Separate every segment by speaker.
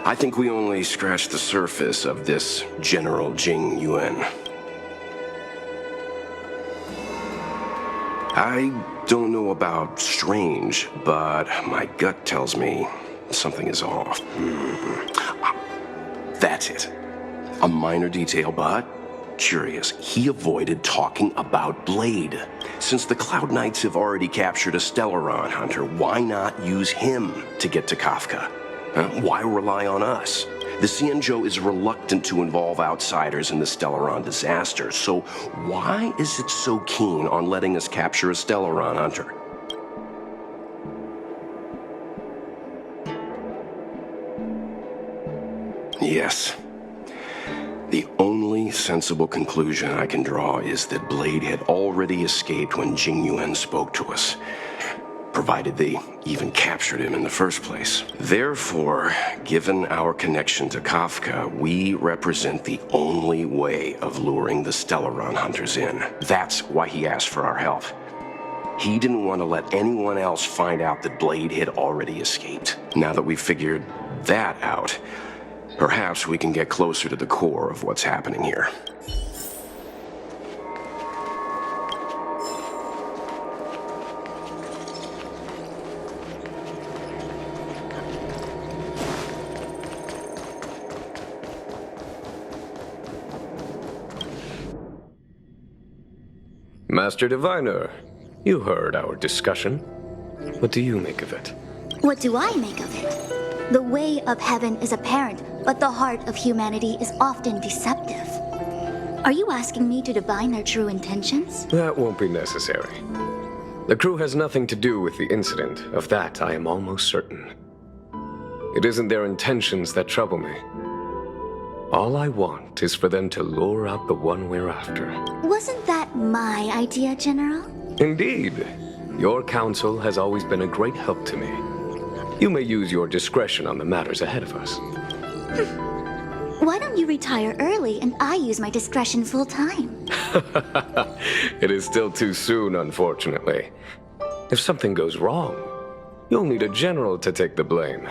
Speaker 1: I think we only scratched the surface of this General Jing Yuan. I don't know about strange, but my gut tells me something is off. That's it. A minor detail, but curious. He avoided talking about Blade. Since the Cloud Knights have already captured a Stellaron hunter, why not use him to get to Kafka? Why rely on us? The Xianzhou is reluctant to involve outsiders in the Stellaron disaster, so why is it so keen on letting us capture a Stellaron hunter? Yes. The only sensible conclusion I can draw is that Blade had already escaped when Jing Yuan spoke to us, provided they even captured him in the first place. Therefore, given our connection to Kafka, we represent the only way of luring the Stellaron hunters in. That's why he asked for our help. He didn't want to let anyone else find out that Blade had already escaped. Now that we've figured that out, perhaps we can get closer to the core of what's happening here.
Speaker 2: Master Diviner, you heard our discussion. What do you make of it?
Speaker 3: What do I make of it? The way of heaven is apparent, but the heart of humanity is often deceptive. Are you asking me to divine their true intentions?
Speaker 2: That won't be necessary. The crew has nothing to do with the incident. Of that, I am almost certain. It isn't their intentions that trouble me. All I want is for them to lure out the one we're after.
Speaker 3: Wasn't that my idea, General?
Speaker 2: Indeed. Your counsel has always been a great help to me. You may use your discretion on the matters ahead of us.
Speaker 3: Why don't you retire early and I use my discretion full time?
Speaker 2: It is still too soon, unfortunately. If something goes wrong, you'll need a general to take the blame.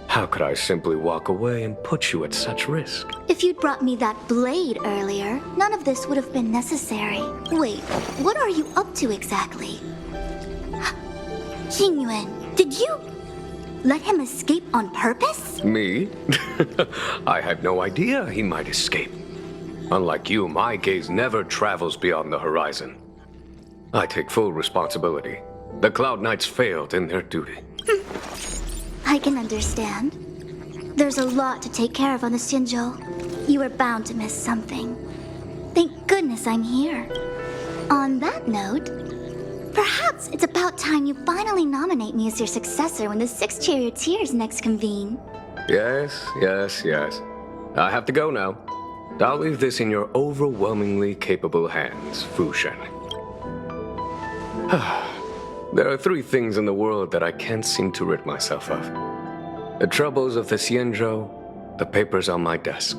Speaker 2: How could I simply walk away and put you at such risk?
Speaker 3: If you'd brought me that blade earlier, none of this would have been necessary. Wait, what are you up to exactly? Jing Yuan, did you let him escape on purpose?
Speaker 2: Me? I had no idea he might escape. Unlike you, my gaze never travels beyond the horizon. I take full responsibility. The Cloud Knights failed in their duty.
Speaker 3: I can understand. There's a lot to take care of on the Xianzhou. You were bound to miss something. Thank goodness I'm here. On that note, perhaps it's about time you finally nominate me as your successor when the 6 charioteers next convene.
Speaker 2: Yes. I have to go now. I'll leave this in your overwhelmingly capable hands, Fu Shen. There are 3 things in the world that I can't seem to rid myself of. The troubles of the Xianzhou, the papers on my desk,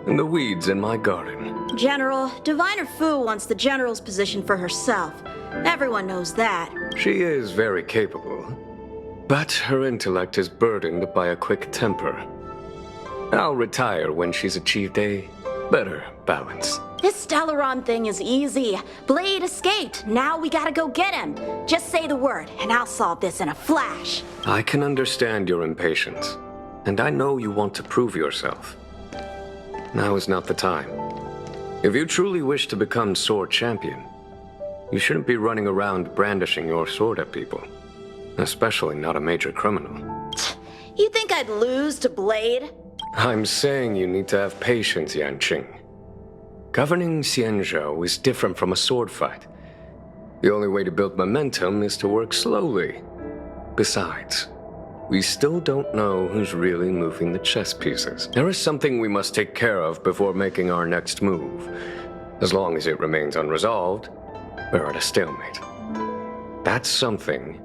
Speaker 2: and the weeds in my garden.
Speaker 4: General, Diviner Fu wants the General's position for herself. Everyone knows that.
Speaker 2: She is very capable, but her intellect is burdened by a quick temper. I'll retire when she's achieved a better balance.
Speaker 4: This Stellaron thing is easy. Blade escaped. Now we gotta go get him. Just say the word, and I'll solve this in a flash.
Speaker 2: I can understand your impatience, and I know you want to prove yourself. Now is not the time. If you truly wish to become sword champion, you shouldn't be running around brandishing your sword at people, especially not a major criminal.
Speaker 4: You think I'd lose to Blade?
Speaker 2: I'm saying you need to have patience, Yanqing. Governing Xianzhou is different from a sword fight. The only way to build momentum is to work slowly. Besides, we still don't know who's really moving the chess pieces. There is something we must take care of before making our next move. As long as it remains unresolved, we're at a stalemate. That something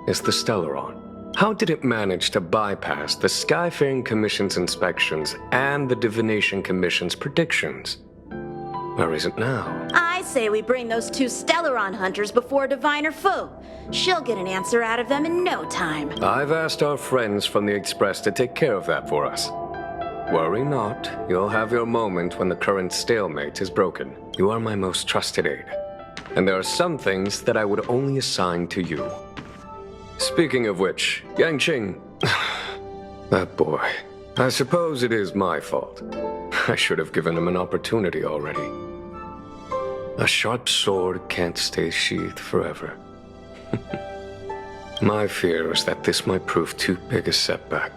Speaker 2: is the Stellaron. How did it manage to bypass the Skyfaring Commission's inspections and the Divination Commission's predictions? Where is it now?
Speaker 4: I say we bring those two Stellaron hunters before Diviner Fu. She'll get an answer out of them in no time.
Speaker 2: I've asked our friends from the Express to take care of that for us. Worry not. You'll have your moment when the current stalemate is broken. You are my most trusted aide. And there are some things that I would only assign to you. Speaking of which, Yangqing... that boy. I suppose it is my fault. I should have given him an opportunity already. A sharp sword can't stay sheathed forever. My fear is that this might prove too big a setback.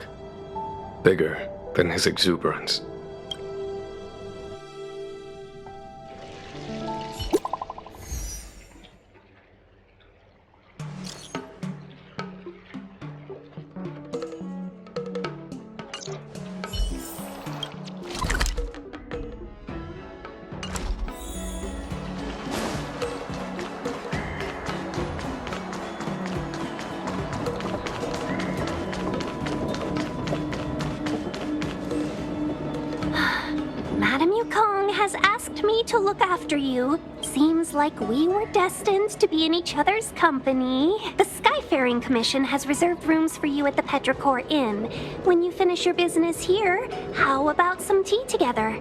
Speaker 2: Bigger than his exuberance.
Speaker 5: Madame Yukong has asked me to look after you. Seems like we were destined to be in each other's company. The Skyfaring Commission has reserved rooms for you at the Petrichor Inn. When you finish your business here, how about some tea together?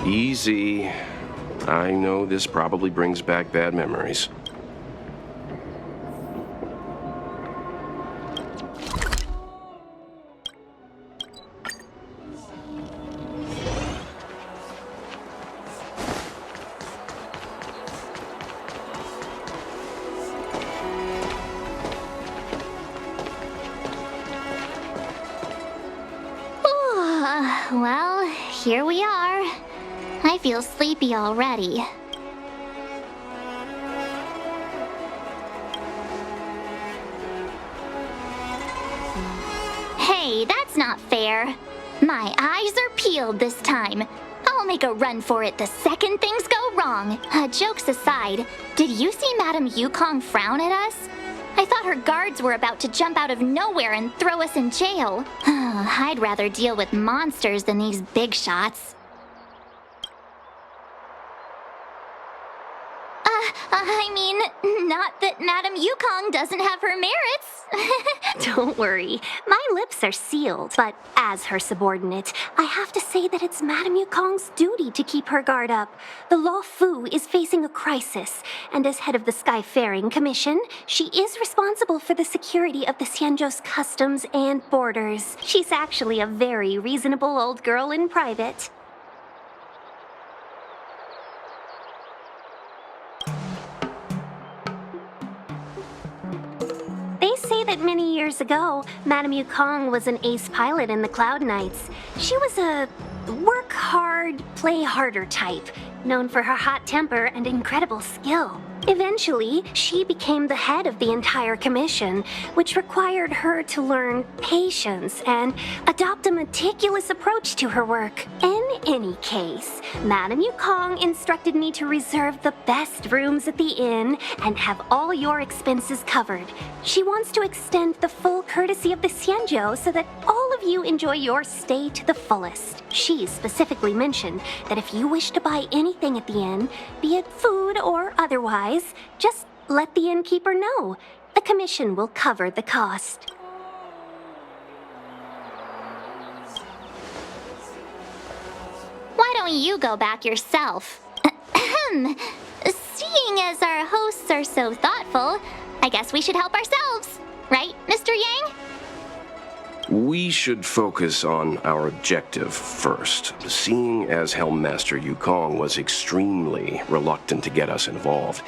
Speaker 1: Easy. I know this probably brings back bad memories.
Speaker 3: Well, here we are. I feel sleepy already. Hey, that's not fair. My eyes are peeled this time. I'll make a run for it the second things go wrong. Jokes aside, did you see Madame Yukong frown at us? I thought her guards were about to jump out of nowhere and throw us in jail. I'd rather deal with monsters than these big shots. I mean, not that Madame Yukong doesn't have her merits.
Speaker 5: Don't worry, my lips are sealed. But as her subordinate, I have to say that it's Madame Yukong's duty to keep her guard up. The Law Fu is facing a crisis, and as head of the Skyfaring Commission, she is responsible for the security of the Xianzhou's customs and borders. She's actually a very reasonable old girl in private. They say that many years ago, Madame Yukong was an ace pilot in the Cloud Knights. She was a work hard, play harder type, known for her hot temper and incredible skill. Eventually, she became the head of the entire commission, which required her to learn patience and adopt a meticulous approach to her work. In any case, Madame Yukong instructed me to reserve the best rooms at the inn and have all your expenses covered. She wants to extend the full courtesy of the Xianzhou so that all of you enjoy your stay to the fullest. She specifically mentioned that if you wish to buy anything at the inn, be it food or otherwise, just let the innkeeper know. The commission will cover the cost.
Speaker 3: Why don't you go back yourself? Seeing as our hosts are so thoughtful, I guess we should help ourselves. Right, Mr. Yang?
Speaker 1: We should focus on our objective first. Seeing as Helmmaster Yukong was extremely reluctant to get us involved,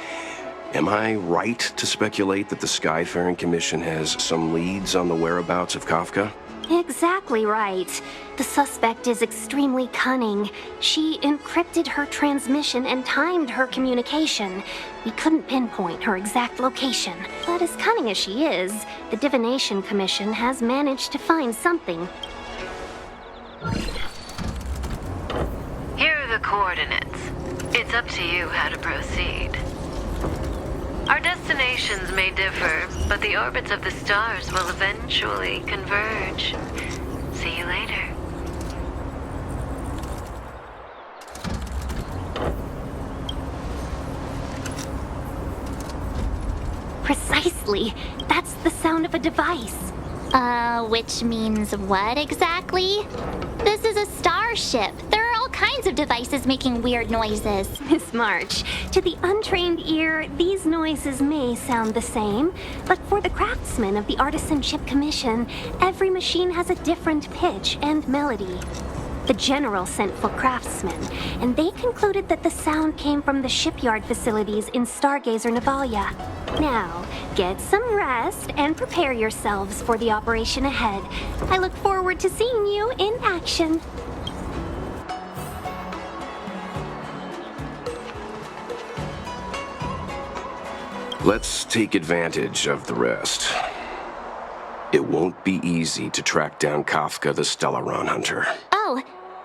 Speaker 1: am I right to speculate that the Skyfaring Commission has some leads on the whereabouts of Kafka?
Speaker 5: Exactly right. The suspect is extremely cunning. She encrypted her transmission and timed her communication. We couldn't pinpoint her exact location. But as cunning as she is, the Divination Commission has managed to find something.
Speaker 6: Here are the coordinates. It's up to you how to proceed. Our destinations may differ, but the orbits of the stars will eventually converge. See you later.
Speaker 5: distinctly. That's the sound of a device.
Speaker 3: Which means what exactly? This is a starship. There are all kinds of devices making weird noises.
Speaker 5: Miss March, to the untrained ear, these noises may sound the same, but for the craftsmen of the Artisanship Commission, every machine has a different pitch and melody. The General sent for craftsmen, and they concluded that the sound came from the shipyard facilities in Stargazer Navalia. Now, get some rest and prepare yourselves for the operation ahead. I look forward to seeing you in action.
Speaker 1: Let's take advantage of the rest. It won't be easy to track down Kafka the Stellaron Hunter.
Speaker 3: Oh,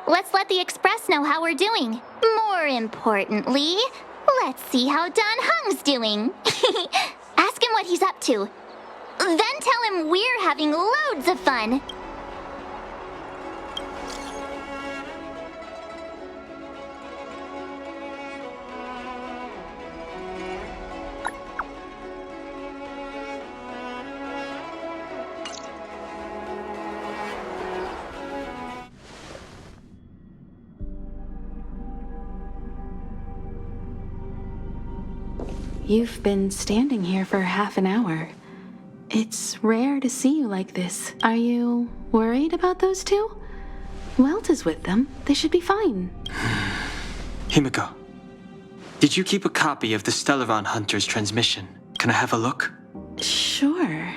Speaker 3: let's let the Express know how we're doing. More importantly, let's see how Don Hung's doing. Ask him what he's up to. Then tell him we're having loads of fun.
Speaker 7: You've been standing here for half an hour. It's rare to see you like this. Are you worried about those two? Welt is with them. They should be fine.
Speaker 8: Himiko, did you keep a copy of the Stellaron Hunter's transmission? Can I have a look?
Speaker 7: Sure.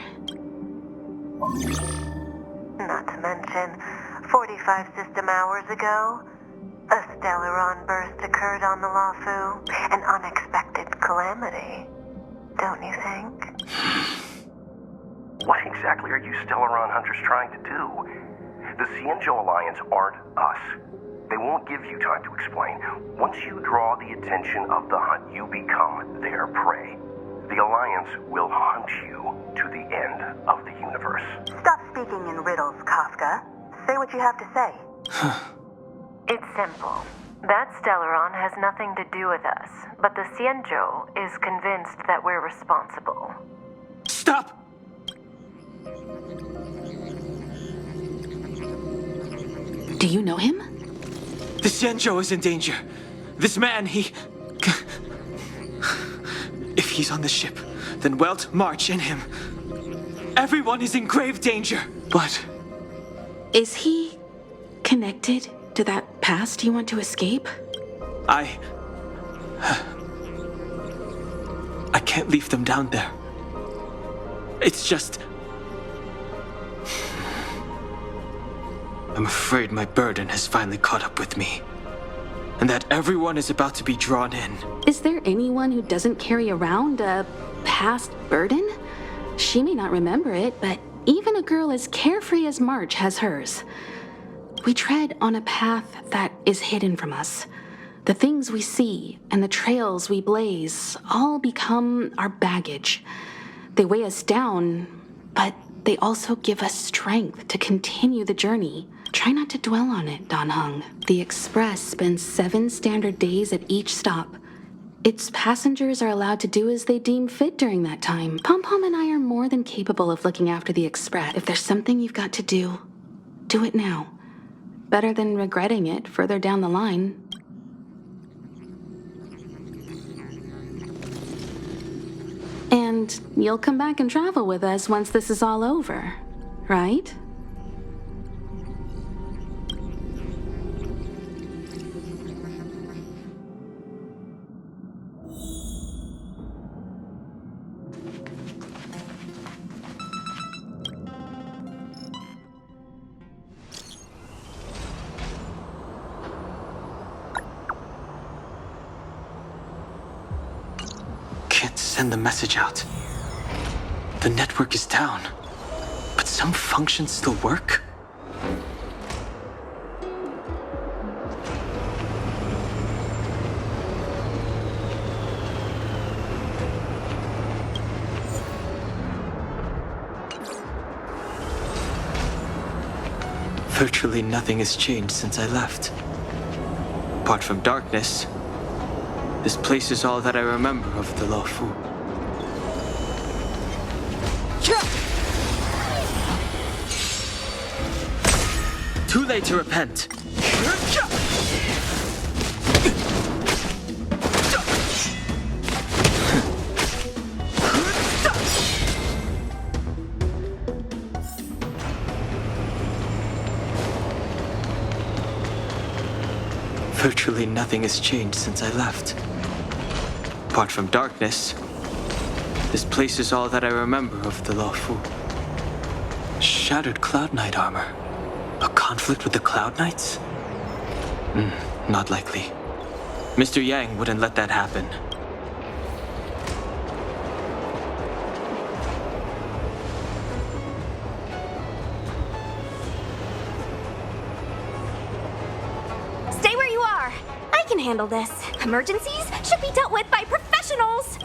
Speaker 9: Not to mention, 45 system hours ago, a Stellaron burst occurred on the Lafu. An unexpected calamity, don't you think?
Speaker 10: What exactly are you Stellaron Hunters trying to do? The Cienjo Alliance aren't us. They won't give you time to explain. Once you draw the attention of the hunt, you become their prey. The Alliance will hunt you to the end of the universe.
Speaker 9: Stop speaking in riddles, Kafka. Say what you have to say.
Speaker 6: It's simple. That Stellaron has nothing to do with us, but the Cienjo is convinced that we're responsible.
Speaker 8: Stop!
Speaker 7: Do you know him?
Speaker 8: The Cienjo is in danger. This man, he... If he's on the ship, then Welt, March, and him. Everyone is in grave danger. But
Speaker 7: Is he connected to that past you want to escape?
Speaker 8: I can't leave them down there. It's just... I'm afraid my burden has finally caught up with me. And that everyone is about to be drawn in.
Speaker 7: Is there anyone who doesn't carry around a past burden? She may not remember it, but even a girl as carefree as March has hers. We tread on a path that is hidden from us. The things we see and the trails we blaze all become our baggage. They weigh us down, but they also give us strength to continue the journey. Try not to dwell on it, Don Hung. The Express spends 7 standard days at each stop. Its passengers are allowed to do as they deem fit during that time. Pom-Pom and I are more than capable of looking after the Express. If there's something you've got to do, do it now. Better than regretting it further down the line. And you'll come back and travel with us once this is all over, right?
Speaker 8: Can't send the message out. The network is down, but some functions still work? Virtually nothing has changed since I left. Apart from darkness, this place is all that I remember of the Luofu. late to repent. Virtually nothing has changed since I left. Apart from darkness, this place is all that I remember of the Lawfu. Shattered Cloud Knight armor. A conflict with the Cloud Knights? Not likely. Mr. Yang wouldn't let that happen.
Speaker 5: Stay where you are. I can handle this. Emergencies should be dealt with by professionals.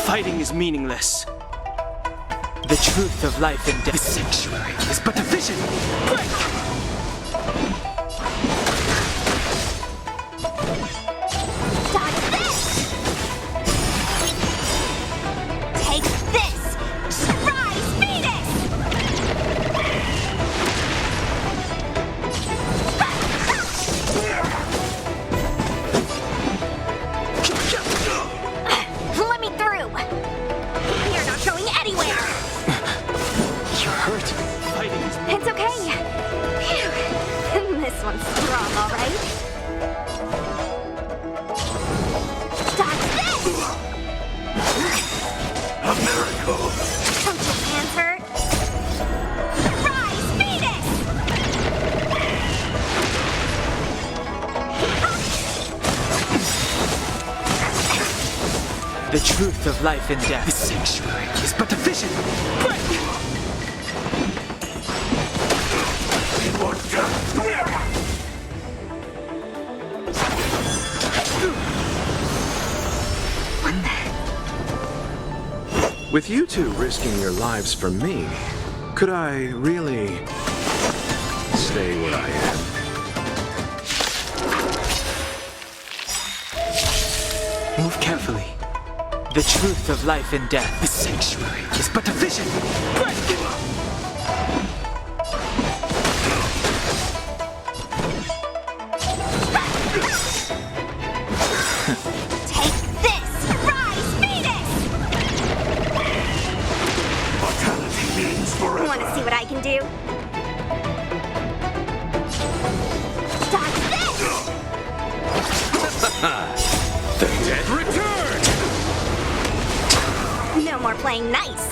Speaker 8: Fighting is meaningless. The truth of life and death. The sanctuary is but a vision. Break!
Speaker 5: Dodge this! Take this! Surprise Venus! Let me through! You're not going anywhere!
Speaker 8: You're hurt. Fighting is...
Speaker 5: It's okay. Phew. This one's strong, all right. Dodge this!
Speaker 10: A miracle!
Speaker 5: Don't your hands hurt? Surprise Venus!
Speaker 8: The truth of life and death. The sanctuary is but a vision. Break!
Speaker 11: With you two risking your lives for me, could I really stay where I am?
Speaker 8: Move carefully. The truth of life and death. The sanctuary is but a vision. Break!
Speaker 5: Take this! Surprise Venus!
Speaker 10: Mortality means forever.
Speaker 5: Want to see what I can do? Dodge this!
Speaker 11: The dead return!
Speaker 5: No more playing nice.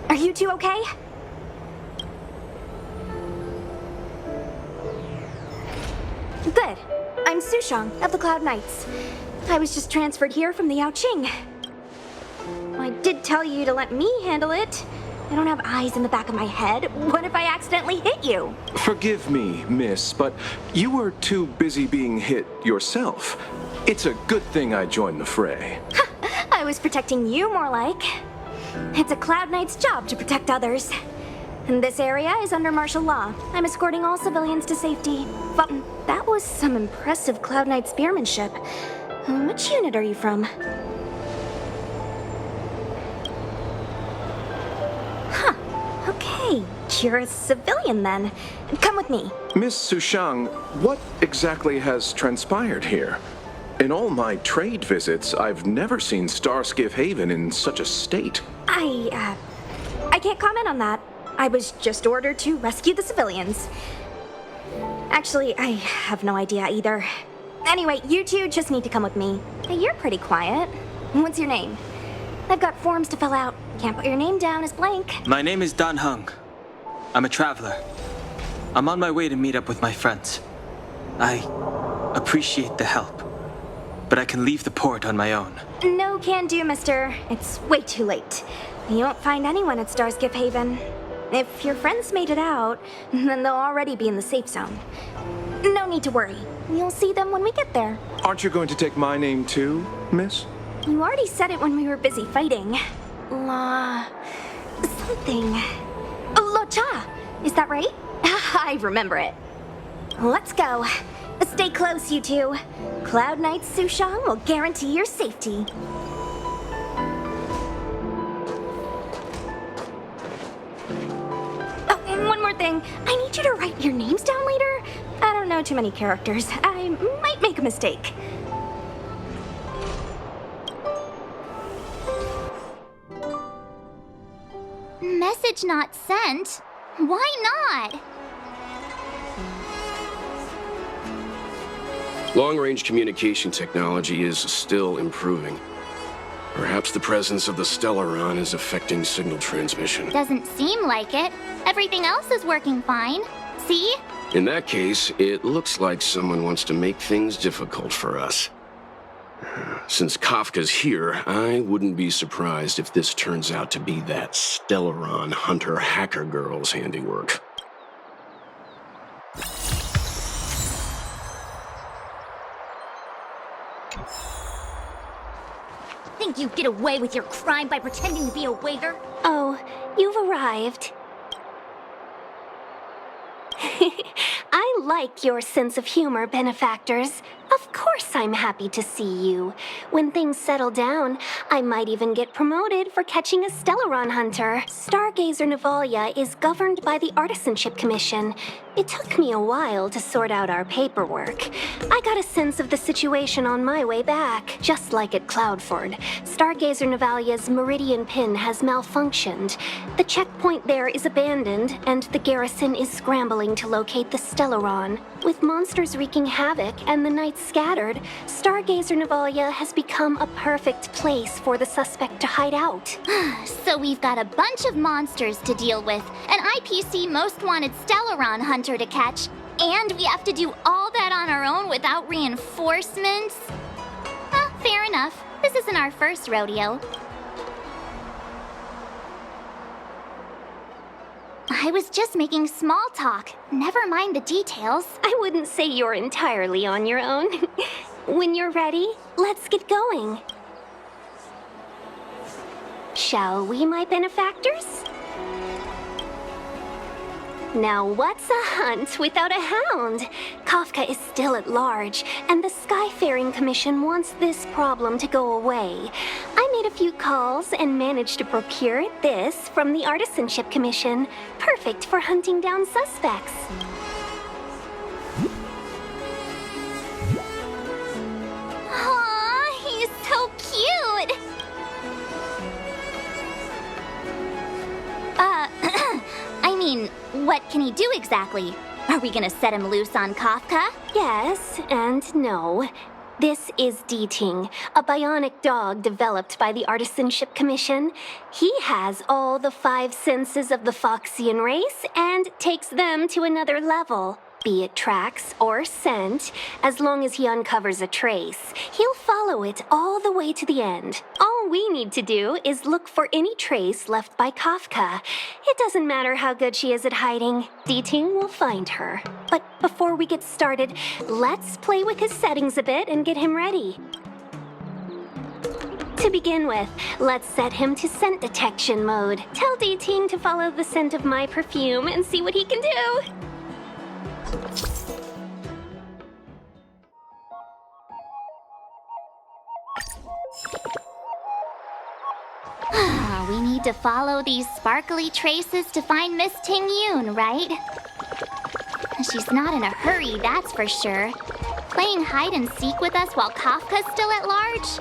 Speaker 5: Are you two okay? Good. I'm Sushang of the Cloud Knights. I was just transferred here from the Yaoqing. I did tell you to let me handle it. I don't have eyes in the back of my head. What if I accidentally hit you?
Speaker 11: Forgive me, miss, but you were too busy being hit yourself. It's a good thing I joined the fray.
Speaker 5: I was protecting you more like. It's a Cloud Knight's job to protect others. And this area is under martial law. I'm escorting all civilians to safety. But that was some impressive Cloud Knight spearmanship. Which unit are you from? Huh. Okay. You're a civilian then. Come with me.
Speaker 11: Miss Sushang, what exactly has transpired here? In all my trade visits, I've never seen Starskiff Haven in such a state.
Speaker 5: I can't comment on that. I was just ordered to rescue the civilians. Actually, I have no idea either. Anyway, you two just need to come with me. Hey, you're pretty quiet. What's your name? I've got forms to fill out. Can't put your name down as blank.
Speaker 8: My name is Dan Hung. I'm a traveler. I'm on my way to meet up with my friends. I appreciate the help, but I can leave the port on my own.
Speaker 5: No can do, mister. It's way too late. You won't find anyone at Starskiff Haven. If your friends made it out, then they'll already be in the safe zone. No need to worry. You'll see them when we get there.
Speaker 11: Aren't you going to take my name too, miss?
Speaker 5: You already said it when we were busy fighting. Something. La Cha! Is that right? I remember it. Let's go. Stay close, you two. Cloud Knight's Sushang will guarantee your safety. Oh, and one more thing. I need you to write your names down later. I don't know too many characters. I might make a mistake.
Speaker 3: Message not sent? Why not?
Speaker 1: Long-range communication technology is still improving. Perhaps the presence of the Stellaron is affecting signal transmission.
Speaker 3: Doesn't seem like it. Everything else is working fine. See?
Speaker 1: In that case, it looks like someone wants to make things difficult for us. Since Kafka's here, I wouldn't be surprised if this turns out to be that Stellaron hunter hacker girl's handiwork.
Speaker 3: Think you'd get away with your crime by pretending to be a waiter?
Speaker 5: Oh, you've arrived. I like your sense of humor, benefactors. Of course I'm happy to see you. When things settle down, I might even get promoted for catching a Stellaron hunter. Stargazer Navalia is governed by the Artisanship Commission. It took me a while to sort out our paperwork. I got a sense of the situation on my way back. Just like at Cloudford, Stargazer Navalia's Meridian Pin has malfunctioned. The checkpoint there is abandoned, and the garrison is scrambling to locate the Stellaron. With monsters wreaking havoc and the night scattered, Stargazer Navalia has become a perfect place for the suspect to hide out.
Speaker 3: So we've got a bunch of monsters to deal with, an IPC Most Wanted Stellaron hunter to catch, and we have to do all that on our own without reinforcements? Fair enough. This isn't our first rodeo. I was just making small talk. Never mind the details.
Speaker 5: I wouldn't say you're entirely on your own. When you're ready, let's get going. Shall we, my benefactors? Now what's a hunt without a hound? Kafka is still at large, and the Skyfaring Commission wants this problem to go away. I made a few calls and managed to procure this from the Artisanship Commission. Perfect for hunting down suspects.
Speaker 3: Aw, he's so cute! I mean, what can he do exactly? Are we gonna set him loose on Kafka?
Speaker 5: Yes and no. This is D-Ting, a bionic dog developed by the Artisanship Commission. He has all the 5 senses of the Foxian race and takes them to another level. Be it tracks or scent, as long as he uncovers a trace, he'll follow it all the way to the end. All we need to do is look for any trace left by Kafka. It doesn't matter how good she is at hiding, D-Ting will find her. But before we get started, let's play with his settings a bit and get him ready. To begin with, let's set him to scent detection mode. Tell D-Ting to follow the scent of my perfume and see what he can do.
Speaker 3: We need to follow these sparkly traces to find Miss Ting Yoon, right? She's not in a hurry, that's for sure. Playing hide and seek with us while Kafka's still at large?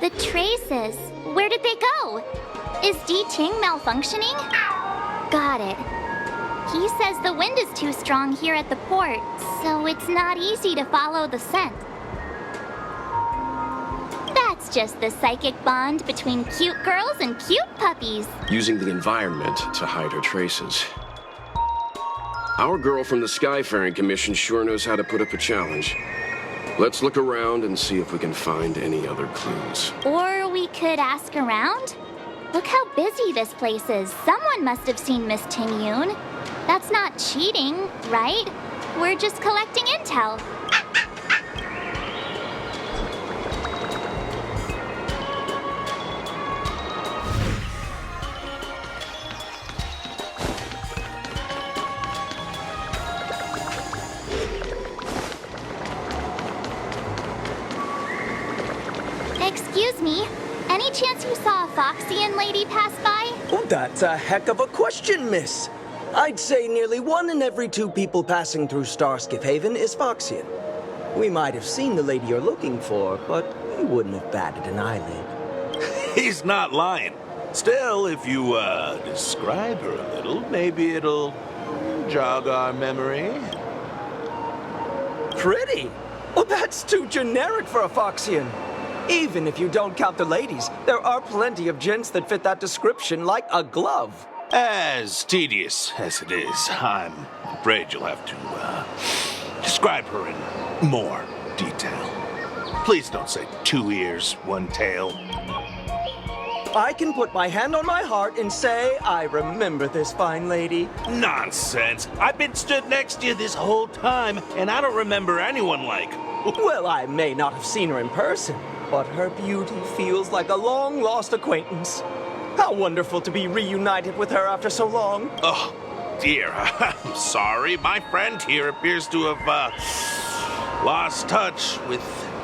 Speaker 3: The traces. Where did they go? Is D-Ting malfunctioning? Got it. He says the wind is too strong here at the port, so it's not easy to follow the scent. That's just the psychic bond between cute girls and cute puppies.
Speaker 1: Using the environment to hide her traces. Our girl from the Skyfaring Commission sure knows how to put up a challenge. Let's look around and see if we can find any other clues.
Speaker 3: Or we could ask around? Look how busy this place is. Someone must have seen Miss Ting Yun. That's not cheating, right? We're just collecting intel. Excuse me, any chance you saw a Foxian lady pass by?
Speaker 12: Oh, that's a heck of a question, miss. I'd say nearly 1 in every 2 people passing through Starskiff Haven is Foxian. We might have seen the lady you're looking for, but we wouldn't have batted an eyelid.
Speaker 13: He's not lying. Still, if you, describe her a little, maybe it'll jog our memory.
Speaker 12: Pretty? Well, that's too generic for a Foxian. Even if you don't count the ladies, there are plenty of gents that fit that description like a glove.
Speaker 13: As tedious as it is, I'm afraid you'll have to, describe her in more detail. Please don't say 2 ears, 1 tail.
Speaker 12: I can put my hand on my heart and say I remember this fine lady.
Speaker 13: Nonsense. I've been stood next to you this whole time, and I don't remember anyone like...
Speaker 12: Well, I may not have seen her in person, but her beauty feels like a long-lost acquaintance. How wonderful to be reunited with her after so long.
Speaker 13: Oh, dear. I'm sorry. My friend here appears to have, lost touch with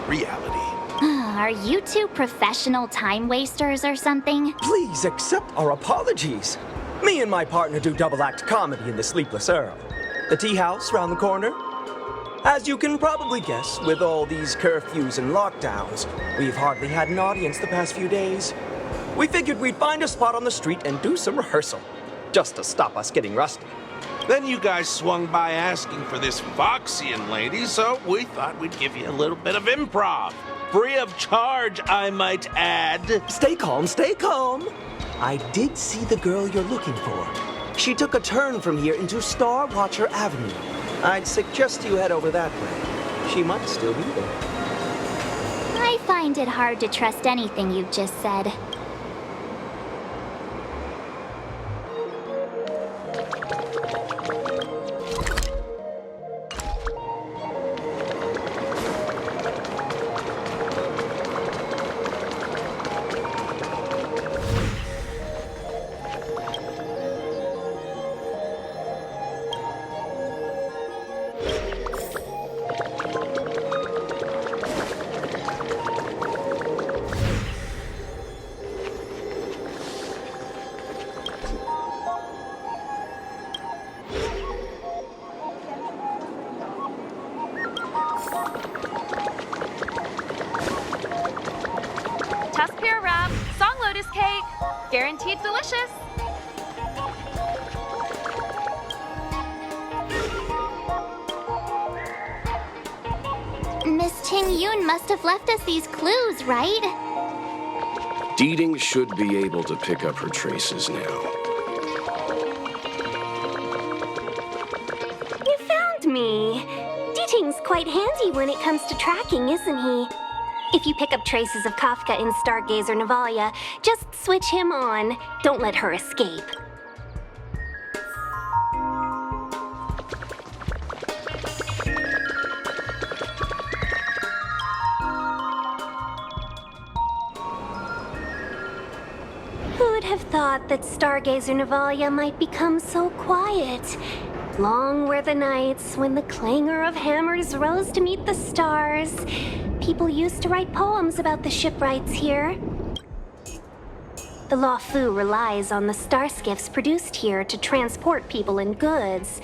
Speaker 13: reality.
Speaker 3: Are you two professional time wasters or something?
Speaker 12: Please accept our apologies. Me and my partner do double-act comedy in the Sleepless Earl. The tea house round the corner. As you can probably guess, with all these curfews and lockdowns, we've hardly had an audience the past few days. We figured we'd find a spot on the street and do some rehearsal, just to stop us getting rusty.
Speaker 13: Then you guys swung by asking for this Foxian lady, so we thought we'd give you a little bit of improv. Free of charge, I might add.
Speaker 12: Stay calm, stay calm. I did see the girl you're looking for. She took a turn from here into Star Watcher Avenue. I'd suggest you head over that way. She might still be there.
Speaker 3: I find it hard to trust anything you've just said.
Speaker 14: Tuskpear wrap, song lotus cake, guaranteed delicious.
Speaker 3: Miss Ting Yun must have left us these clues, right?
Speaker 1: Deeding should be able to pick up her traces now.
Speaker 5: You found me. Deeting's quite handy when it comes to tracking, isn't he? If you pick up traces of Kafka in Stargazer Navalia, just switch him on. Don't let her escape. Who'd have thought that Stargazer Navalia might become so quiet? Long were the nights when the clangor of hammers rose to meet the stars. People used to write poems about the shipwrights here. The Lawfu relies on the starskiffs produced here to transport people and goods.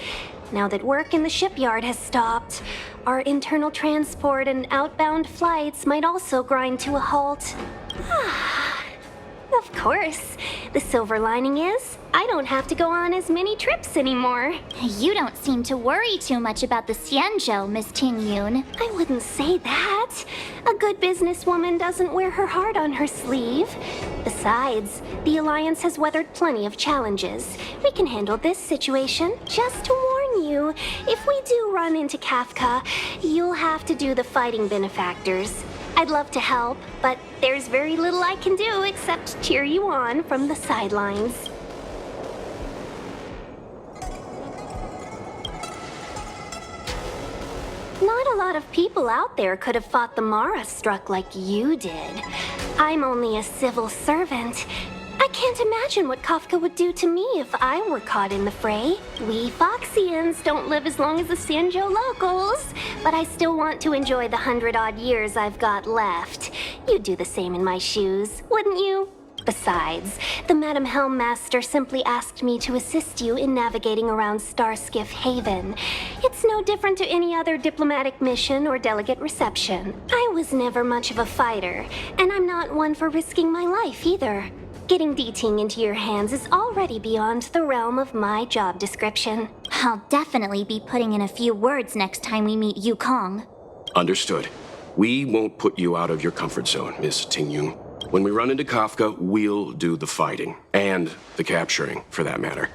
Speaker 5: Now that work in the shipyard has stopped, our internal transport and outbound flights might also grind to a halt. Of course. The silver lining is, I don't have to go on as many trips anymore.
Speaker 3: You don't seem to worry too much about the Xianzhou, Miss Ting Yun.
Speaker 5: I wouldn't say that. A good businesswoman doesn't wear her heart on her sleeve. Besides, the Alliance has weathered plenty of challenges. We can handle this situation, just to warn you. you. If we do run into Kafka, you'll have to do the fighting benefactors. I'd love to help, but there's very little I can do except cheer you on from the sidelines. Not a lot of people out there could have fought the Mara struck like you did. I'm only a civil servant. I can't imagine what Kafka would do to me if I were caught in the fray. We Foxians don't live as long as the Xianzhou locals, but I still want to enjoy the 100-odd years I've got left. You'd do the same in my shoes, wouldn't you? Besides, the Madam Helmmaster simply asked me to assist you in navigating around Starskiff Haven. It's no different to any other diplomatic mission or delegate reception. I was never much of a fighter, and I'm not one for risking my life either. Getting D-Ting into your hands is already beyond the realm of my job description.
Speaker 3: I'll definitely be putting in a few words next time we meet Yukong.
Speaker 1: Understood. We won't put you out of your comfort zone, Miss Tingyun. When we run into Kafka, we'll do the fighting. And the capturing, for that matter.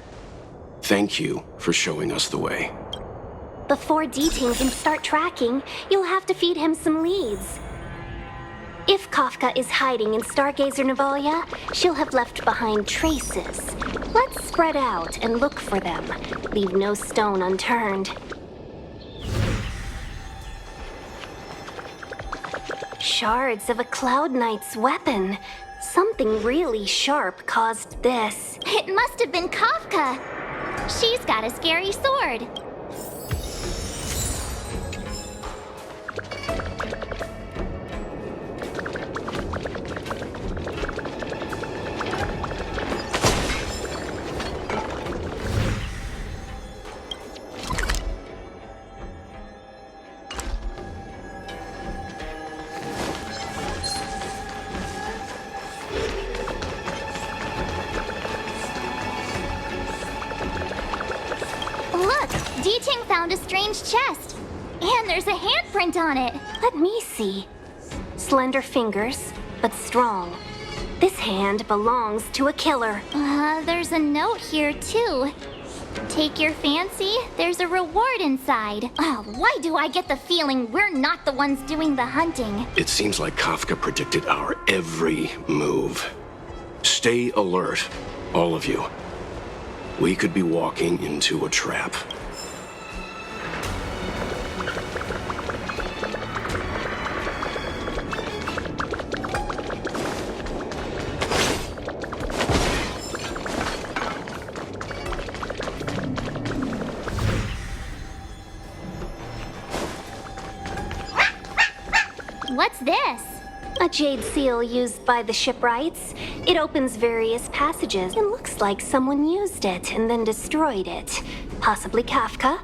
Speaker 1: Thank you for showing us the way.
Speaker 5: Before D-Ting can start tracking, you'll have to feed him some leads. If Kafka is hiding in Stargazer Navalia, she'll have left behind traces. Let's spread out and look for them. Leave no stone unturned. Shards of a Cloud Knight's weapon. Something really sharp caused this.
Speaker 3: It must have been Kafka. She's got a scary sword. D-Ting found a strange chest. And there's a handprint on it.
Speaker 5: Let me see. Slender fingers, but strong. This hand belongs to a killer.
Speaker 3: There's a note here, too. Take your fancy, there's a reward inside. Why do I get the feeling we're not the ones doing the hunting?
Speaker 1: It seems like Kafka predicted our every move. Stay alert, all of you. We could be walking into a trap.
Speaker 3: What's this?
Speaker 5: A jade seal used by the shipwrights. It opens various passages. It looks like someone used it and then destroyed it. Possibly Kafka.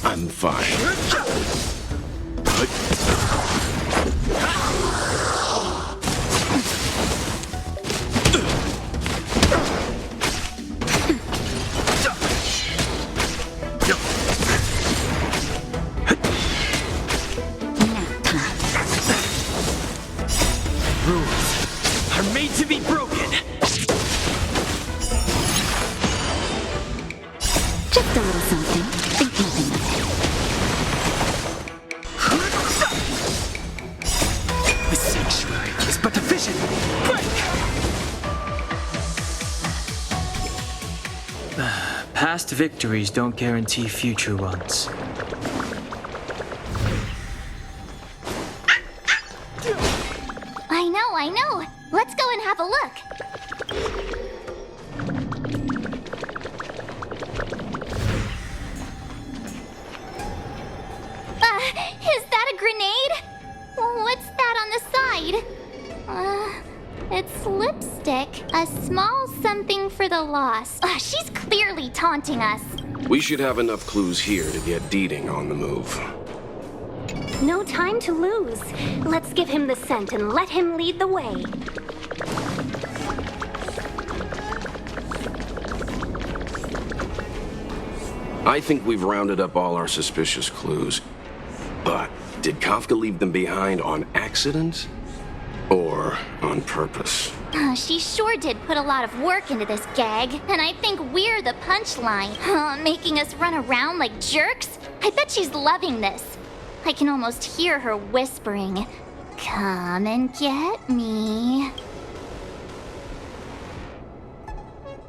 Speaker 1: I'm fine.
Speaker 8: Past victories don't guarantee future ones.
Speaker 3: I know. Let's go and have a look. Is that a grenade? What's that on the side? It's lipstick. A small something for the lost. She's clearly taunting us.
Speaker 1: We should have enough clues here to get D-Ting on the move.
Speaker 5: No time to lose. Let's give him the scent and let him lead the way.
Speaker 1: I think we've rounded up all our suspicious clues. Did Kafka leave them behind on accident or on purpose?
Speaker 3: She sure did put a lot of work into this gag, and I think we're the punchline. Making us run around like jerks? I bet she's loving this. I can almost hear her whispering, "Come and get me."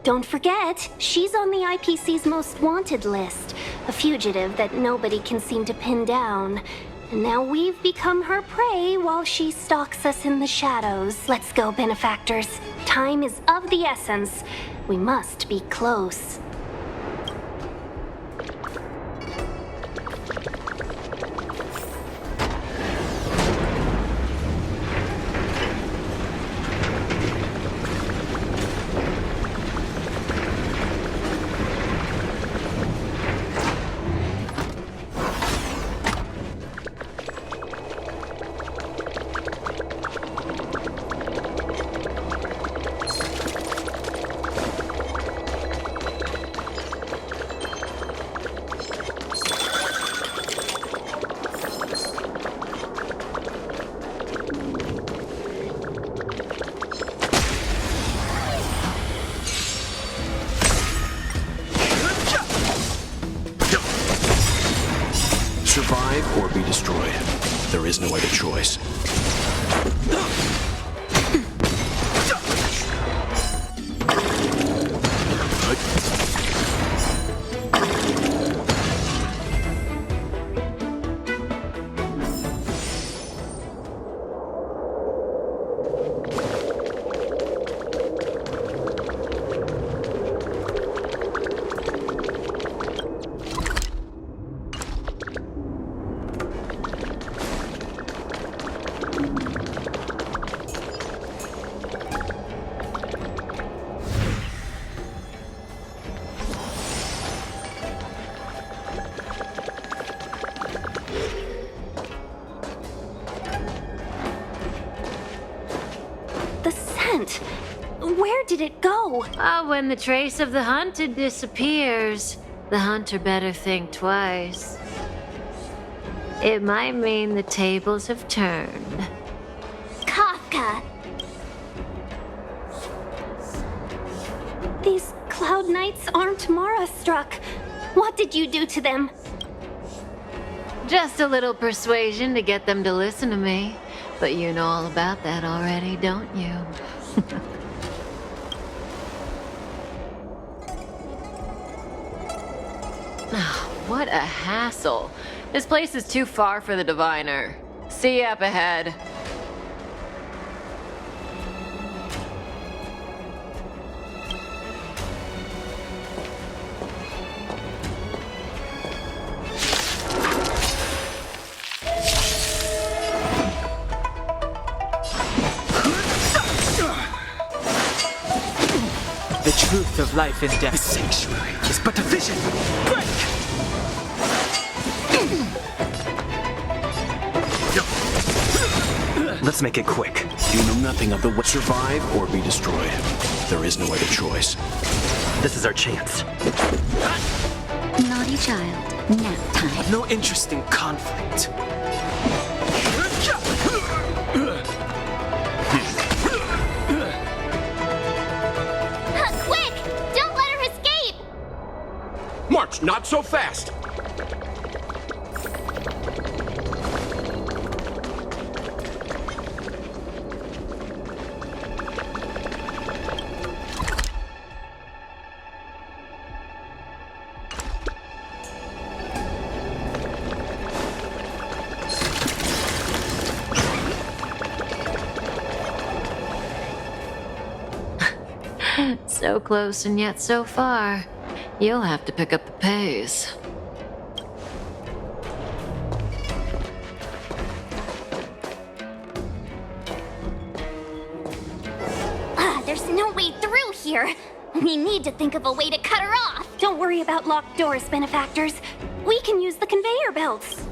Speaker 5: Don't forget, she's on the IPC's most wanted list, a fugitive that nobody can seem to pin down. And now we've become her prey while she stalks us in the shadows. Let's go, benefactors. Time is of the essence. We must be close.
Speaker 1: Survive or be destroyed. There is no other choice.
Speaker 5: Where did it go?
Speaker 6: When the trace of the hunted disappears, the hunter better think twice. It might mean the tables have turned.
Speaker 3: Kafka!
Speaker 5: These cloud knights aren't Mara-struck. What did you do to them?
Speaker 6: Just a little persuasion to get them to listen to me. But you know all about that already, don't you? What a hassle. This place is too far for the diviner. See you up ahead.
Speaker 8: The truth of life and death. The sanctuary is but a vision. Break!
Speaker 1: Let's make it quick. You know nothing of the what. Survive or be destroyed. There is no other choice.
Speaker 12: This is our chance.
Speaker 3: Naughty child. Nap time.
Speaker 8: No interest in conflict.
Speaker 3: Quick! Don't let her escape!
Speaker 1: March, not so fast!
Speaker 6: So close and yet so far. You'll have to pick up the pace.
Speaker 3: There's no way through here. We need to think of a way to cut her off.
Speaker 5: Don't worry about locked doors, benefactors. We can use the conveyor belts.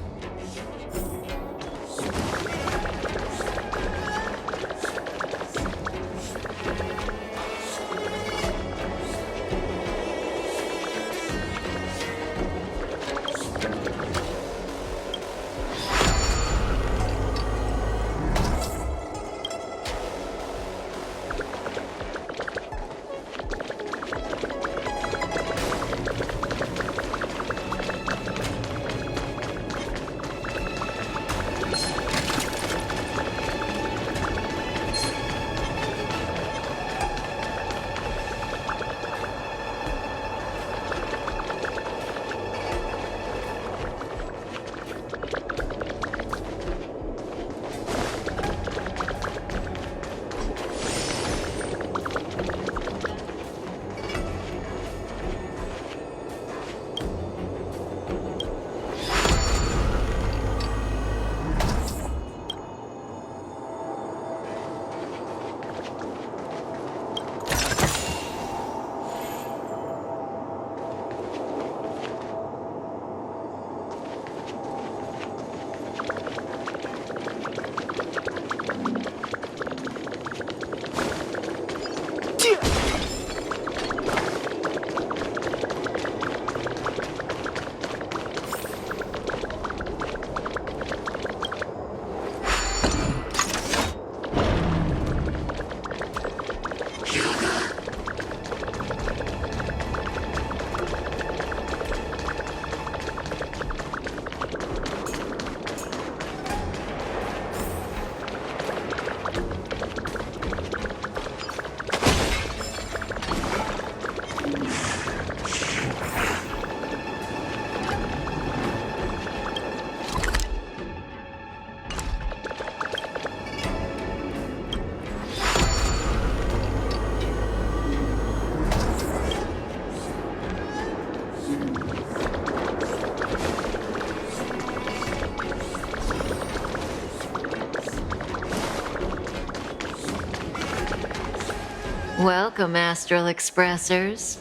Speaker 6: Welcome, Astral Expressors.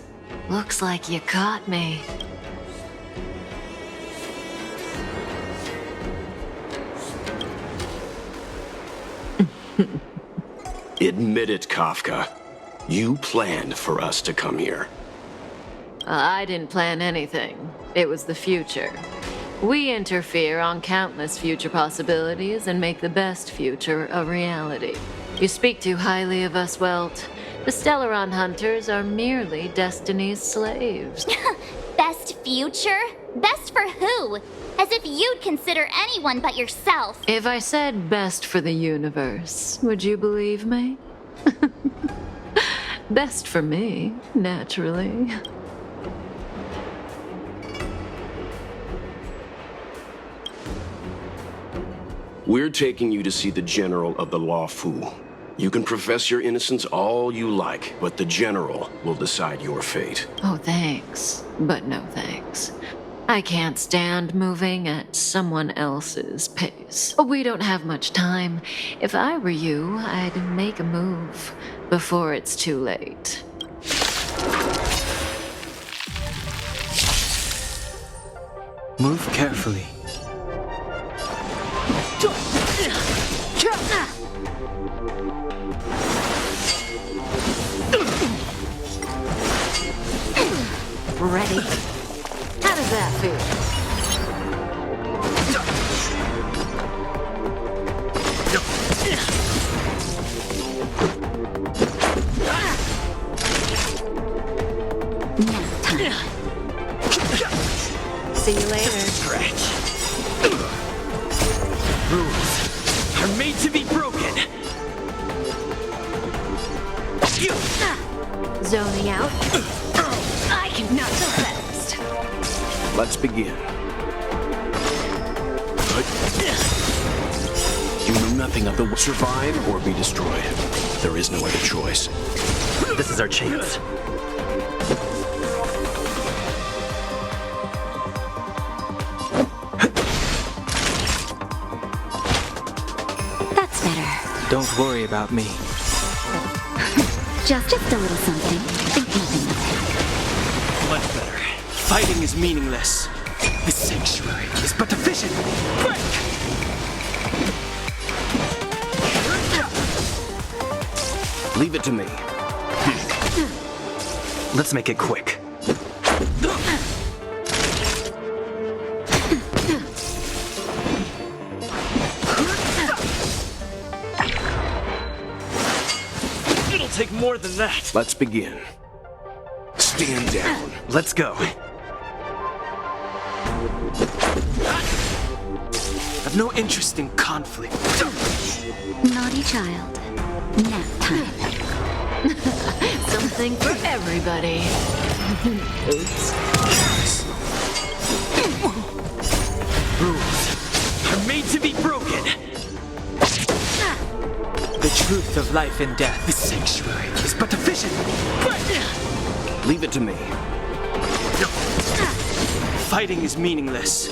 Speaker 6: Looks like you caught me.
Speaker 1: Admit it, Kafka. You planned for us to come here.
Speaker 6: I didn't plan anything. It was the future. We interfere on countless future possibilities and make the best future a reality. You speak too highly of us, Welt. The Stellaron Hunters are merely Destiny's slaves.
Speaker 3: Best future? Best for who? As if you'd consider anyone but yourself.
Speaker 6: If I said best for the universe, would you believe me? Best for me, naturally.
Speaker 1: We're taking you to see the General of the Law Fu. You can profess your innocence all you like, but the General will decide your fate.
Speaker 6: Oh, thanks. But no thanks. I can't stand moving at someone else's pace. We don't have much time. If I were you, I'd make a move before it's too late.
Speaker 8: Move carefully.
Speaker 6: Ready? How does that feel?
Speaker 3: Nap time.
Speaker 6: See you later.
Speaker 12: Stretch. Rules are made to be broken.
Speaker 6: Zoning out. I cannot go fast.
Speaker 1: Let's begin. You know nothing of the survive or be destroyed. There is no other choice.
Speaker 12: This is our chance.
Speaker 3: That's better.
Speaker 8: Don't worry about me.
Speaker 3: Just a little something. Think nothing of it.
Speaker 8: Much better. Fighting is meaningless. This sanctuary is but a vision. Quick!
Speaker 1: Leave it to me.
Speaker 12: Let's make it quick. It'll take more than that.
Speaker 1: Let's begin. Stand down.
Speaker 12: Let's go.
Speaker 8: I've no interest in conflict.
Speaker 3: Naughty child. Nap time.
Speaker 6: Something for everybody. Oops.
Speaker 12: Rules are made to be broken.
Speaker 8: The truth of life and death. This sanctuary is but a vision.
Speaker 1: Leave it to me.
Speaker 8: Fighting is meaningless.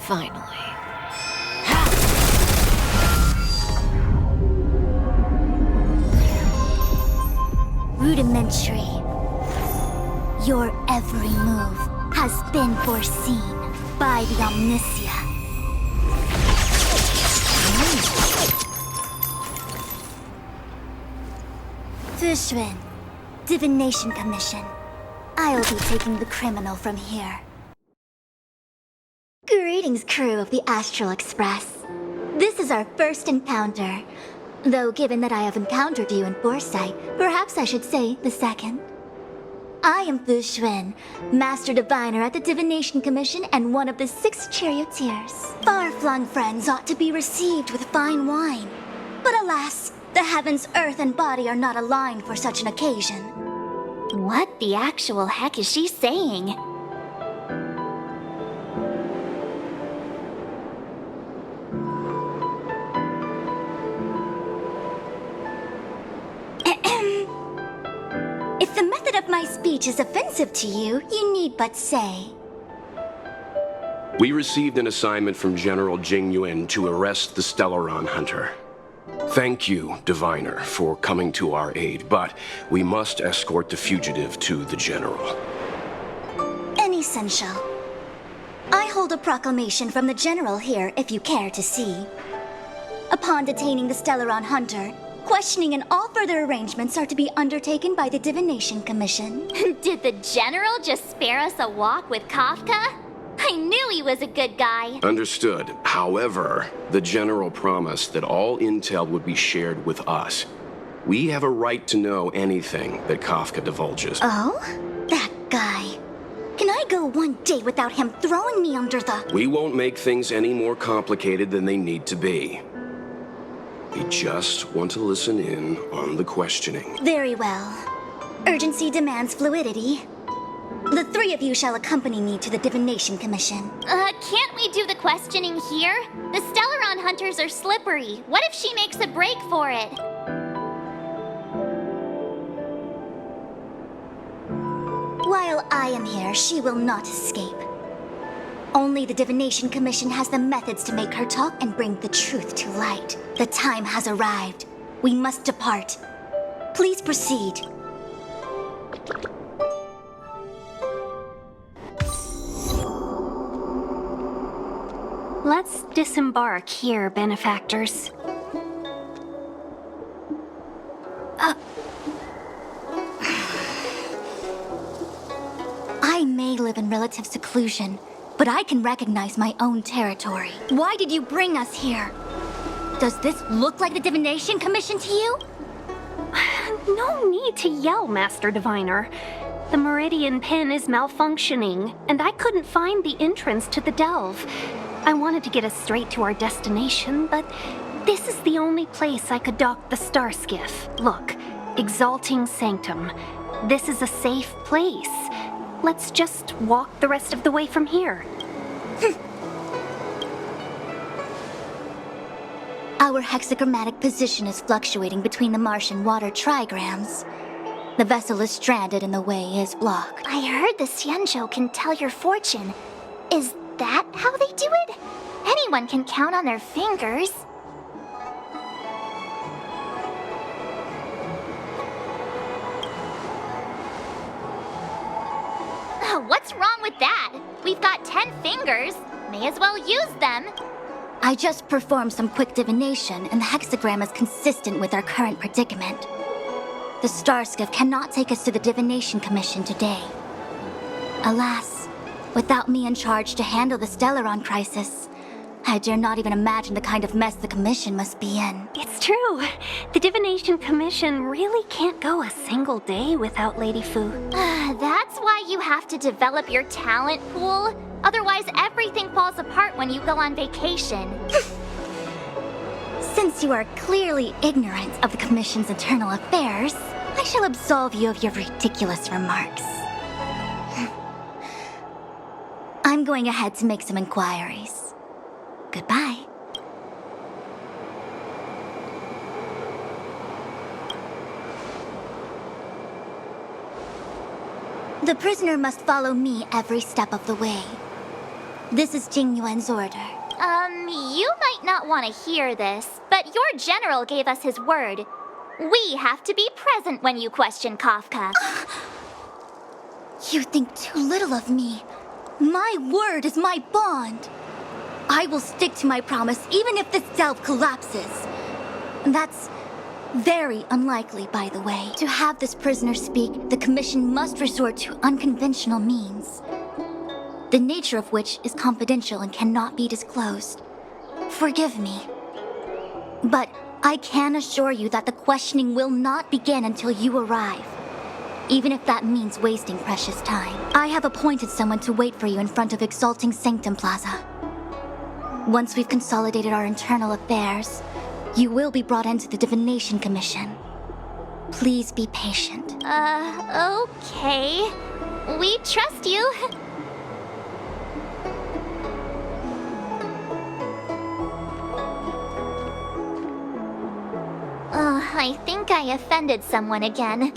Speaker 6: Finally.
Speaker 3: Rudimentary. Your every move has been foreseen by the Omniscient. Fushun, Divination Commission. I'll be taking the criminal from here. Greetings, crew of the Astral Express. This is our first encounter. Though given that I have encountered you in foresight, perhaps I should say the second. I am Fushun, Master Diviner at the Divination Commission and one of the 6 charioteers. Far-flung friends ought to be received with fine wine. But alas, the heavens, earth, and body are not aligned for such an occasion. What the actual heck is she saying? If the method of my speech is offensive to you, you need but say.
Speaker 1: We received an assignment from General Jing Yuan to arrest the Stellaron Hunter. Thank you, Diviner, for coming to our aid, but we must escort the fugitive to the General.
Speaker 3: Any Essential. I hold a proclamation from the General here, if you care to see. Upon detaining the Stellaron Hunter, questioning and all further arrangements are to be undertaken by the Divination Commission.
Speaker 15: Did the General just spare us a walk with Kafka? I knew he was a good guy.
Speaker 1: Understood. However, the General promised that all intel would be shared with us. We have a right to know anything that Kafka divulges.
Speaker 3: Oh? That guy. Can I go one day without him throwing me under the...
Speaker 1: We won't make things any more complicated than they need to be. We just want to listen in on the questioning.
Speaker 3: Very well. Urgency demands fluidity. The three of you shall accompany me to the Divination Commission.
Speaker 15: Can't we do the questioning here? The Stellaron hunters are slippery. What if she makes a break for it?
Speaker 3: While I am here, she will not escape. Only the Divination Commission has the methods to make her talk and bring the truth to light. The time has arrived. We must depart. Please proceed.
Speaker 5: Let's disembark here, benefactors.
Speaker 3: I may live in relative seclusion, but I can recognize my own territory. Why did you bring us here? Does this look like the Divination Commission to you?
Speaker 5: No need to yell, Master Diviner. The Meridian pin is malfunctioning, and I couldn't find the entrance to the delve. I wanted to get us straight to our destination, but this is the only place I could dock the star skiff. Look, Exalting Sanctum. This is a safe place. Let's just walk the rest of the way from here.
Speaker 3: Our hexagrammatic position is fluctuating between the Martian water trigrams. The vessel is stranded and the way is blocked.
Speaker 15: I heard the Xianzhou can tell your fortune. Is that how they do it? Anyone can count on their fingers. What's wrong with that? We've got 10 fingers. May as well use them.
Speaker 3: I just performed some quick divination, and the hexagram is consistent with our current predicament. The star skiff cannot take us to the Divination Commission today. Alas, without me in charge to handle the Stellaron crisis, I dare not even imagine the kind of mess the Commission must be in.
Speaker 5: It's true. The Divination Commission really can't go a single day without Lady Fu.
Speaker 15: That's why you have to develop your talent pool. Otherwise, everything falls apart when you go on vacation.
Speaker 3: Since you are clearly ignorant of the Commission's internal affairs, I shall absolve you of your ridiculous remarks. I'm going ahead to make some inquiries. Goodbye. The prisoner must follow me every step of the way. This is Jing Yuan's order.
Speaker 15: You might not want to hear this, but your general gave us his word. We have to be present when you question Kafka.
Speaker 3: You think too little of me. My word is my bond. I will stick to my promise even if this delve collapses. That's very unlikely, by the way. To have this prisoner speak, the Commission must resort to unconventional means, the nature of which is confidential and cannot be disclosed. Forgive me. But I can assure you that the questioning will not begin until you arrive, even if that means wasting precious time. I have appointed someone to wait for you in front of Exalting Sanctum Plaza. Once we've consolidated our internal affairs, you will be brought into the Divination Commission. Please be patient.
Speaker 15: Okay. We trust you. I think I offended someone again.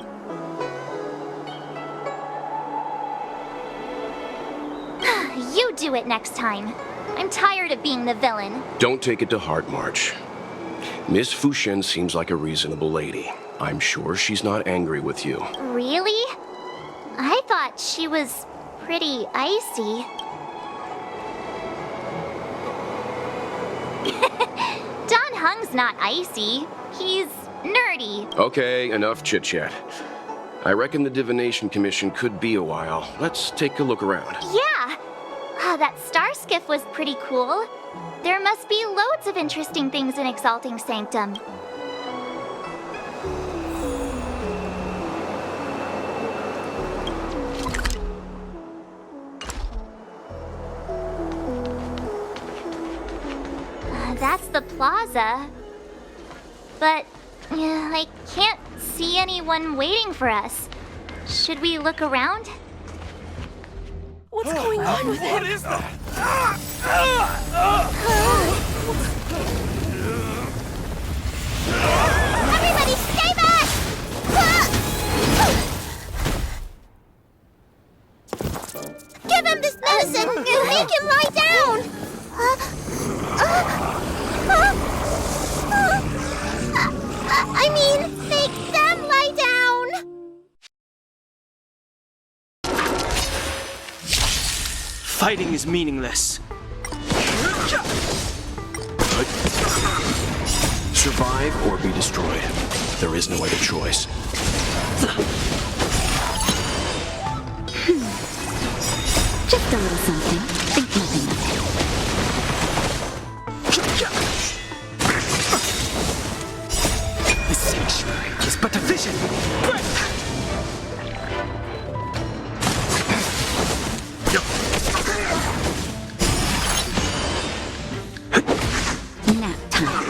Speaker 15: You do it next time. I'm tired of being the villain.
Speaker 1: Don't take it to heart, March. Miss Fushen seems like a reasonable lady. I'm sure she's not angry with you.
Speaker 15: Really? I thought she was pretty icy. Don Hung's not icy. He's nerdy.
Speaker 1: Okay, enough chit-chat. I reckon the Divination Commission could be a while. Let's take a look around.
Speaker 15: Yeah. That star skiff was pretty cool. There must be loads of interesting things in Exalting Sanctum. That's the plaza. But I can't see anyone waiting for us. Should we look around?
Speaker 16: What's going on with him?
Speaker 17: What is that?
Speaker 15: Everybody stay back!
Speaker 16: Give him this medicine! Make him lie down! I mean, make them lie down!
Speaker 8: Fighting is meaningless.
Speaker 1: Survive or be destroyed. There is no other choice.
Speaker 7: Just a little something. Think nothing of it.
Speaker 8: The sanctuary is but a vision.
Speaker 7: Nap time.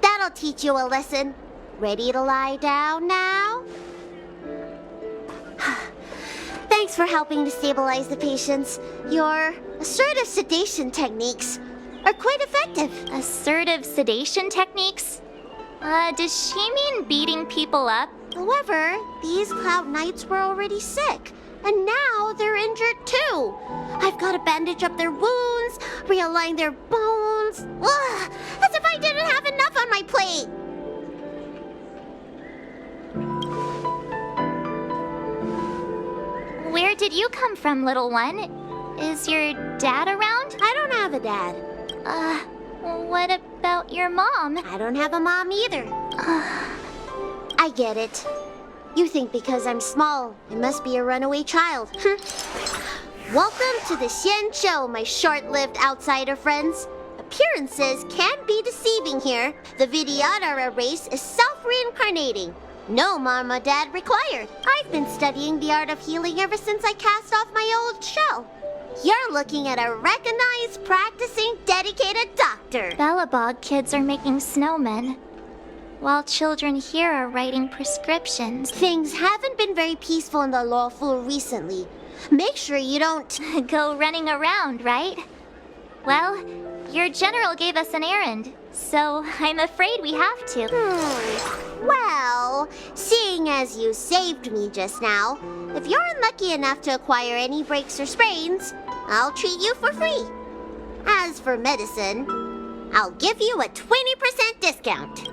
Speaker 16: That'll teach you a lesson. Ready to lie down now? Thanks for helping to stabilize the patients. Your assertive sedation techniques are quite effective.
Speaker 15: Assertive sedation techniques? Does she mean beating people up?
Speaker 16: However, these Cloud Knights were already sick, and now they're injured too. I've got to bandage up their wounds, realign their bones. Ugh, as if I didn't have enough on my plate.
Speaker 15: Where did you come from, little one? Is your dad around?
Speaker 16: I don't have a dad.
Speaker 15: What about your mom?
Speaker 16: I don't have a mom either. I get it. You think because I'm small, I must be a runaway child. Welcome to the Xian Show, my short-lived outsider friends. Appearances can be deceiving here. The Vidyadhara race is self-reincarnating. No mom or dad required. I've been studying the art of healing ever since I cast off my old shell. You're looking at a recognized, practicing, dedicated doctor.
Speaker 15: Bellabog kids are making snowmen, while children here are writing prescriptions.
Speaker 16: Things haven't been very peaceful in the lawful recently. Make sure you don't
Speaker 15: go running around, right? Well, your general gave us an errand, so I'm afraid we have to.
Speaker 16: Well, seeing as you saved me just now, if you're unlucky enough to acquire any breaks or sprains, I'll treat you for free. As for medicine, I'll give you a 20% discount.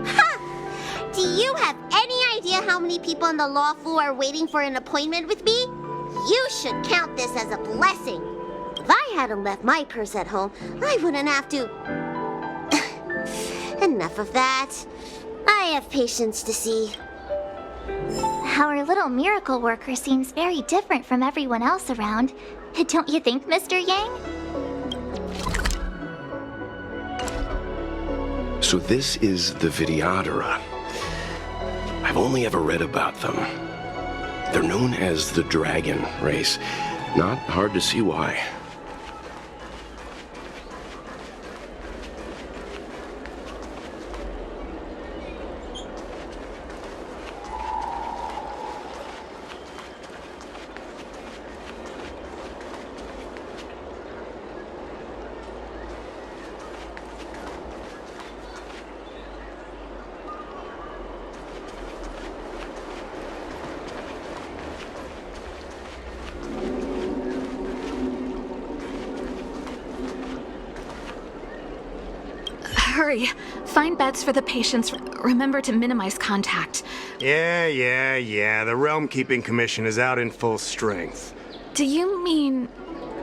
Speaker 16: Ha! Do you have any idea how many people in the Law Fu are waiting for an appointment with me? You should count this as a blessing. If I hadn't left my purse at home, I wouldn't have to... Enough of that. I have patients to see.
Speaker 15: Our little miracle worker seems very different from everyone else around. Don't you think, Mr. Yang?
Speaker 1: So this is the Vidyadhara. I've only ever read about them. They're known as the Dragon race. Not hard to see why.
Speaker 7: Hurry. Find beds for the patients. Remember to minimize contact.
Speaker 17: Yeah. The Realm Keeping Commission is out in full strength.
Speaker 7: Do you mean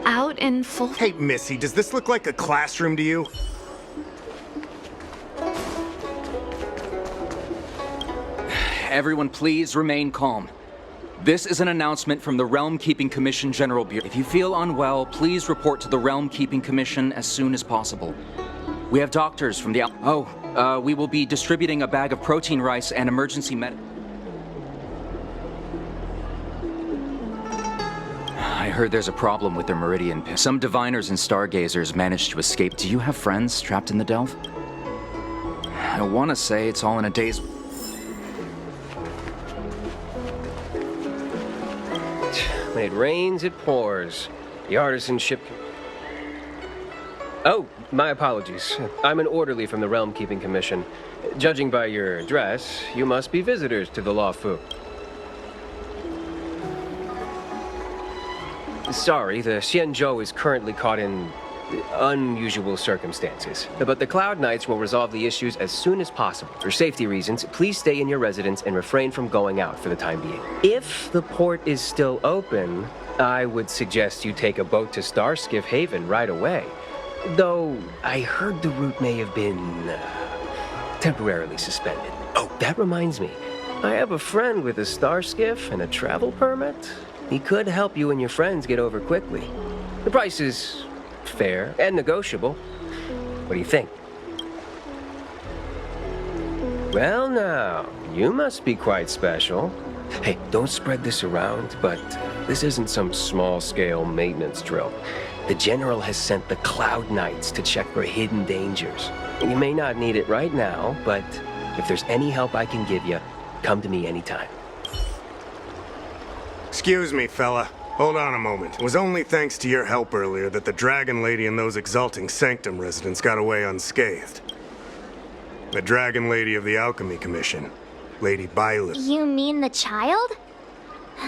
Speaker 7: out in full...
Speaker 17: Hey, Missy, does this look like a classroom to you?
Speaker 18: Everyone, please remain calm. This is an announcement from the Realm Keeping Commission General Bureau. If you feel unwell, please report to the Realm Keeping Commission as soon as possible. We have doctors from the... we will be distributing a bag of protein rice and emergency med... I heard there's a problem with their meridian pin. Some diviners and stargazers managed to escape. Do you have friends trapped in the delve? I want to say it's all in a day's...
Speaker 19: When it rains, it pours. The artisanship... Oh, my apologies. I'm an orderly from the Realm Keeping Commission. Judging by your dress, you must be visitors to the Law Fu. Sorry, the Xianzhou is currently caught in unusual circumstances. But the Cloud Knights will resolve the issues as soon as possible. For safety reasons, please stay in your residence and refrain from going out for the time being. If the port is still open, I would suggest you take a boat to Starskiff Haven right away. Though, I heard the route may have been temporarily suspended. Oh, that reminds me. I have a friend with a Starskiff and a travel permit. He could help you and your friends get over quickly. The price is fair and negotiable. What do you think? Well now, you must be quite special. Hey, don't spread this around, but this isn't some small-scale maintenance drill. The General has sent the Cloud Knights to check for hidden dangers. You may not need it right now, but if there's any help I can give you, come to me anytime.
Speaker 17: Excuse me, fella. Hold on a moment. It was only thanks to your help earlier that the Dragon Lady and those Exalting Sanctum residents got away unscathed. The Dragon Lady of the Alchemy Commission, Lady Byleth.
Speaker 15: You mean the child?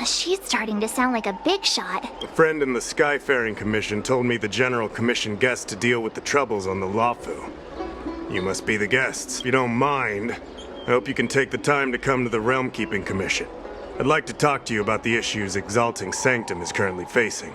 Speaker 15: She's starting to sound like a big shot.
Speaker 17: A friend in the Skyfaring Commission told me the General commissioned guests to deal with the troubles on the Lafu. You must be the guests. If you don't mind, I hope you can take the time to come to the Realm Keeping Commission. I'd like to talk to you about the issues Exalting Sanctum is currently facing.